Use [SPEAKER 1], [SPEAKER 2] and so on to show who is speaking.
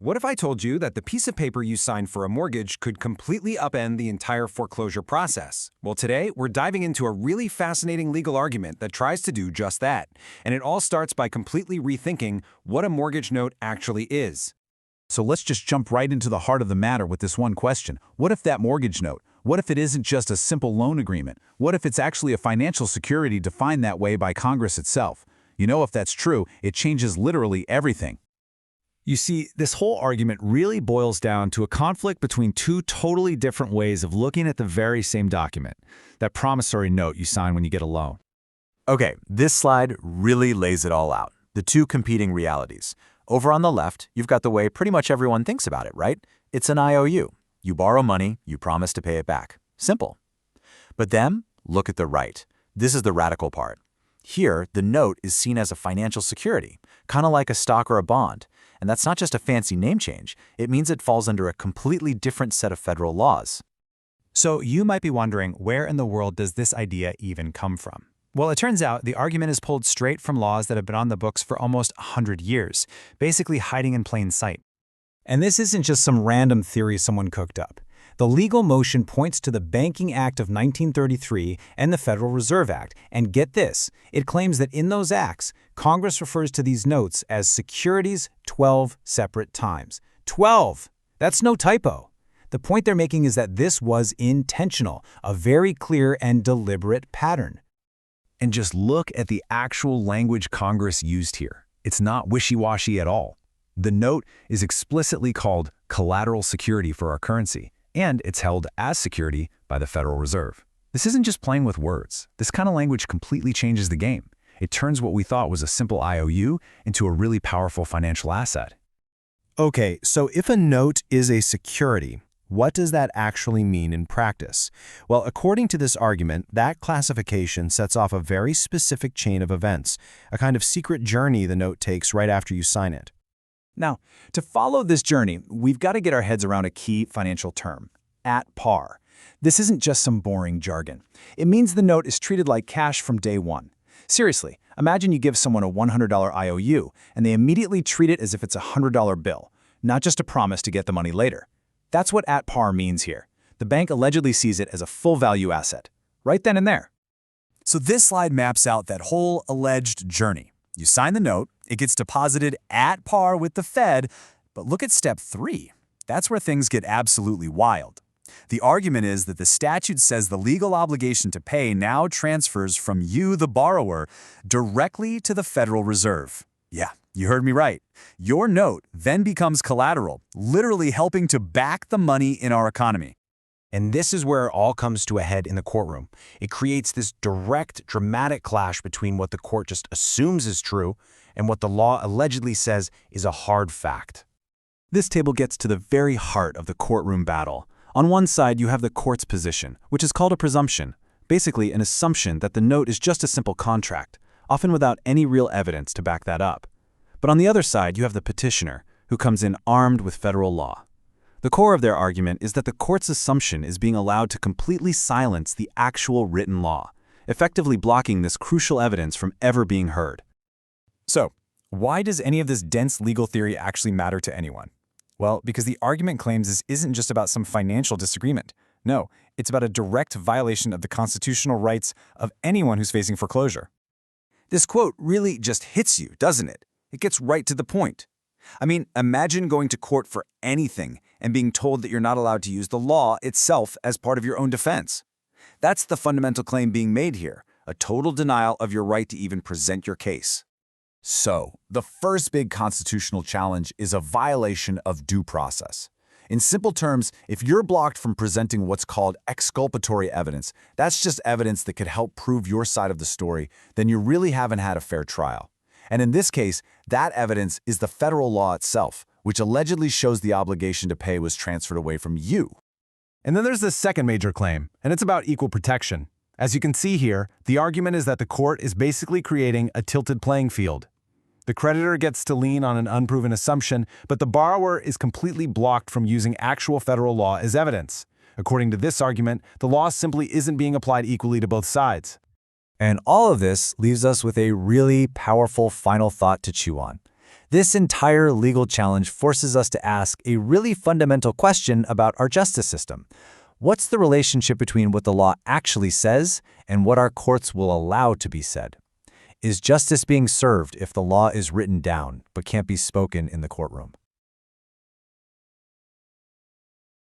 [SPEAKER 1] What if I told you that the piece of paper you signed for a mortgage could completely upend the entire foreclosure process? Well, today, we're diving into a really fascinating legal argument that tries to do just that. And it all starts by completely rethinking what a mortgage note actually is.
[SPEAKER 2] So let's just jump right into the heart of the matter with this one question. What if that mortgage note? What if it isn't just a simple loan agreement? What if it's actually a financial security defined that way by Congress itself? You know, if that's true, it changes literally everything.
[SPEAKER 3] You see, this whole argument really boils down to a conflict between two totally different ways of looking at the very same document, that promissory note you sign when you get a loan.
[SPEAKER 4] Okay, this slide really lays it all out, the two competing realities. Over on the left, you've got the way pretty much everyone thinks about it, right? It's an IOU. You borrow money, you promise to pay it back. Simple. But then, look at the right. This is the radical part. Here, the note is seen as a financial security, kind of like a stock or a bond. And that's not just a fancy name change. It means it falls under a completely different set of federal laws.
[SPEAKER 3] So you might be wondering, where in the world does this idea even come from? Well, it turns out the argument is pulled straight from laws that have been on the books for almost 100 years, basically hiding in plain sight. And this isn't just some random theory someone cooked up. The legal motion points to the Banking Act of 1933 and the Federal Reserve Act, and get this, it claims that in those acts, Congress refers to these notes as securities 12 separate times. 12! That's no typo. The point they're making is that this was intentional, a very clear and deliberate pattern.
[SPEAKER 2] And just look at the actual language Congress used here. It's not wishy-washy at all. The note is explicitly called collateral security for our currency, and it's held as security by the Federal Reserve. This isn't just playing with words. This kind of language completely changes the game. It turns what we thought was a simple IOU into a really powerful financial asset.
[SPEAKER 5] Okay, so if a note is a security, what does that actually mean in practice? Well, according to this argument, that classification sets off a very specific chain of events, a kind of secret journey the note takes right after you sign it.
[SPEAKER 3] Now, to follow this journey, we've got to get our heads around a key financial term, at par. This isn't just some boring jargon. It means the note is treated like cash from day one. Seriously, imagine you give someone a $100 IOU, and they immediately treat it as if it's a $100 bill, not just a promise to get the money later. That's what at par means here. The bank allegedly sees it as a full value asset, right then and there.
[SPEAKER 4] So this slide maps out that whole alleged journey. You sign the note, it gets deposited at par with the Fed, but look at step 3. That's where things get absolutely wild. The argument is that the statute says the legal obligation to pay now transfers from you, the borrower, directly to the Federal Reserve. Yeah, you heard me right. Your note then becomes collateral, literally helping to back the money in our economy.
[SPEAKER 1] And this is where it all comes to a head in the courtroom. It creates this direct, dramatic clash between what the court just assumes is true and what the law allegedly says is a hard fact.
[SPEAKER 3] This table gets to the very heart of the courtroom battle. On one side, you have the court's position, which is called a presumption, basically an assumption that the note is just a simple contract, often without any real evidence to back that up. But on the other side, you have the petitioner, who comes in armed with federal law. The core of their argument is that the court's assumption is being allowed to completely silence the actual written law, effectively blocking this crucial evidence from ever being heard.
[SPEAKER 6] So, why does any of this dense legal theory actually matter to anyone? Well, because the argument claims this isn't just about some financial disagreement. No, it's about a direct violation of the constitutional rights of anyone who's facing foreclosure.
[SPEAKER 1] This quote really just hits you, doesn't it? It gets right to the point. I mean, imagine going to court for anything and being told that you're not allowed to use the law itself as part of your own defense. That's the fundamental claim being made here, a total denial of your right to even present your case.
[SPEAKER 2] So, the first big constitutional challenge is a violation of due process. In simple terms, if you're blocked from presenting what's called exculpatory evidence, that's just evidence that could help prove your side of the story, then you really haven't had a fair trial. And in this case, that evidence is the federal law itself, which allegedly shows the obligation to pay was transferred away from you.
[SPEAKER 5] And then there's the second major claim, and it's about equal protection. As you can see here, the argument is that the court is basically creating a tilted playing field. The creditor gets to lean on an unproven assumption, but the borrower is completely blocked from using actual federal law as evidence. According to this argument, the law simply isn't being applied equally to both sides.
[SPEAKER 4] And all of this leaves us with a really powerful final thought to chew on.
[SPEAKER 3] This entire legal challenge forces us to ask a really fundamental question about our justice system. What's the relationship between what the law actually says and what our courts will allow to be said? Is justice being served if the law is written down but can't be spoken in the courtroom?